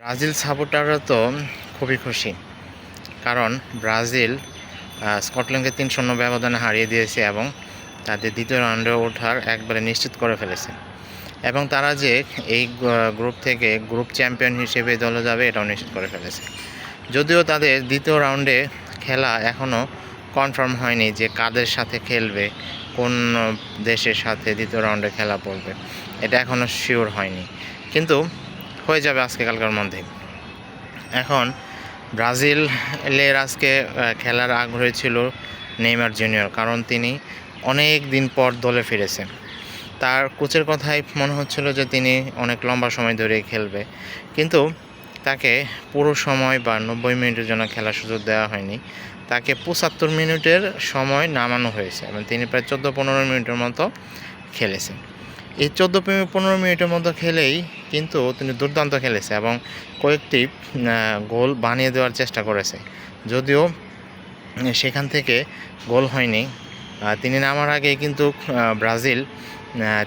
Brazil সাপোর্টাররা তো খুবই খুশি, কারণ ব্রাজিল স্কটল্যান্ডকে 3-0 ব্যবধানে হারিয়ে দিয়েছে এবং তাদের দ্বিতীয় রাউন্ডে ওঠার একবারে নিশ্চিত করে ফেলেছে। এবং তারা যে এই গ্রুপ থেকে গ্রুপ চ্যাম্পিয়ন হিসেবে দলে যাবে এটাও নিশ্চিত করে ফেলেছে। যদিও তাদের দ্বিতীয় রাউন্ডে খেলা এখনও কনফার্ম হয়নি যে কাদের সাথে খেলবে, কোন দেশের সাথে দ্বিতীয় রাউন্ডে খেলা পড়বে, এটা এখনও শিওর হয়নি, কিন্তু হয়ে যাবে আজকে কালকার মধ্যেই। এখন ব্রাজিলের আজকে খেলার আগ্রহী ছিল নেইমার জুনিয়র, কারণ তিনি অনেক দিন পর দলে ফিরেছেন। তার কোচের কথাই মনে হচ্ছিল যে তিনি অনেক লম্বা সময় ধরে খেলবে, কিন্তু তাকে পুরো সময় বা 90 মিনিটের জন্য খেলার সুযোগ দেওয়া হয়নি। তাকে 75 মিনিটের সময় নামানো হয়েছে এবং তিনি প্রায় 14-15 মিনিটের মতো খেলেছেন। এই 14-15 মিনিটের মতো খেলেই কিন্তু তিনি দুর্দান্ত খেলেছে এবং কয়েকটি গোল বানিয়ে দেওয়ার চেষ্টা করেছে, যদিও সেখান থেকে গোল হয়নি। তিনি নামার আগেই কিন্তু ব্রাজিল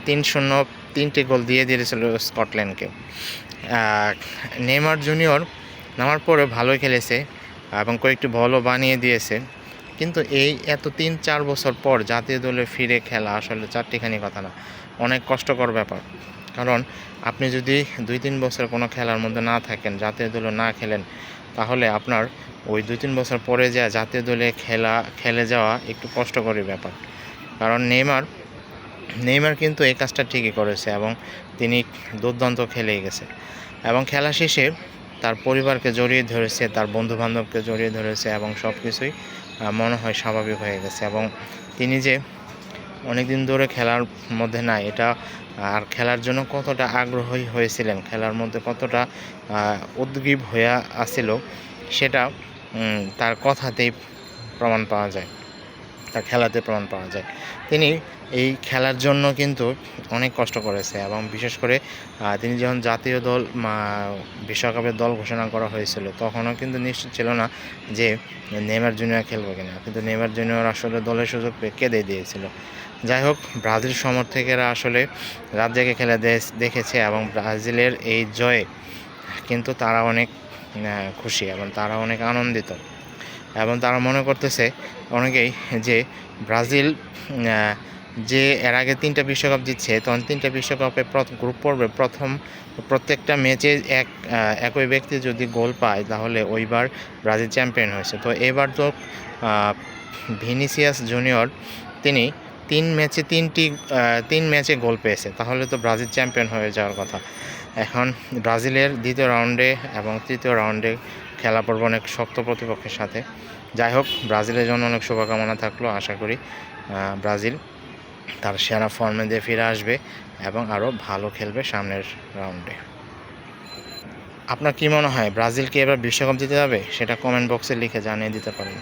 3-0 গোল দিয়ে দিয়েছিল স্কটল্যান্ডকে। নেইমার জুনিয়র নামার পরে ভালোই খেলেছে এবং কয়েকটি বলও বানিয়ে দিয়েছে, কিন্তু এই এত 3-4 বছর পর জাতীয় দলে ফিরে খেলা আসলে চারটিখানি কথা না, অনেক কষ্টকর ব্যাপার। কারণ আপনি যদি 2-3 বছর কোনো খেলার মধ্যে না থাকেন, জাতীয় দলে না খেলেন, তাহলে আপনার ওই 2-3 বছর পরে যা জাতীয় দলে খেলে যাওয়া একটু কষ্টকরই ব্যাপার। কারণ নেইমার কিন্তু এই কাজটা ঠিকই করেছে এবং তিনি দুর্দান্ত খেলেই গেছে এবং খেলা শেষে তার পরিবারকে জড়িয়ে ধরেছে, তার বন্ধুবান্ধবকে জড়িয়ে ধরেছে এবং সব কিছুই মনে হয় স্বাভাবিক হয়ে গেছে। এবং তিনি যে অনেক দিন ধরে খেলার মধ্যে নাই, এটা আর খেলার জন্য কতটা আগ্রহী হয়েছিলেন, খেলার মধ্যে কতটা উদ্গ্রীব হয়ে আসছিল, সেটা তার কথাতেই প্রমাণ পাওয়া যায়, তার খেলাতে প্রমাণ পাওয়া যায়। তিনি এই খেলার জন্য কিন্তু অনেক কষ্ট করেছে এবং বিশেষ করে তিনি যখন জাতীয় দল বিশ্বকাপের দল ঘোষণা করা হয়েছিল, তখনও কিন্তু নিশ্চিত ছিল না যে নেইমার জুনিয়র খেলবে কিনা, কিন্তু নেইমার জুনিয়র আসলে দলের সুযোগ পেয়ে কেঁদে দিয়েছিল। যাই হোক, ব্রাজিল সমর্থকেরা আসলে রাত জেগে খেলা দেখেছে এবং ব্রাজিলের এই জয়ে কিন্তু তারা অনেক খুশি এবং তারা অনেক আনন্দিত এবং তারা মনে করতেছে অনেকেই যে ব্রাজিল যে এর আগে 3টা বিশ্বকাপ জিতছে, তখন 3টা বিশ্বকাপে গ্রুপ পর্বে প্রত্যেকটা ম্যাচে একই ব্যক্তি যদি গোল পায়, তাহলে ওইবার ব্রাজিল চ্যাম্পিয়ন হয়েছে। তো এবার তো ভিনিসিয়াস জুনিয়র তিনি 3 ম্যাচে গোল পেয়েছে, তাহলে তো ব্রাজিল চ্যাম্পিয়ন হয়ে যাওয়ার কথা। এখন ব্রাজিলের দ্বিতীয় রাউন্ডে এবং তৃতীয় রাউন্ডে খেলা পড়বে অনেক শক্ত প্রতিপক্ষের সাথে। যাই হোক, ব্রাজিলের জন্য অনেক শুভকামনা থাকলো। আশা করি ব্রাজিল তার সেরা ফর্মে দিয়ে ফিরে আসবে এবং আরও ভালো খেলবে সামনের রাউন্ডে। আপনার কি মনে হয়, ব্রাজিল কি এবার বিশ্বকাপ জিতে যাবে? সেটা কমেন্ট বক্সে লিখে জানিয়ে দিতে পারেন।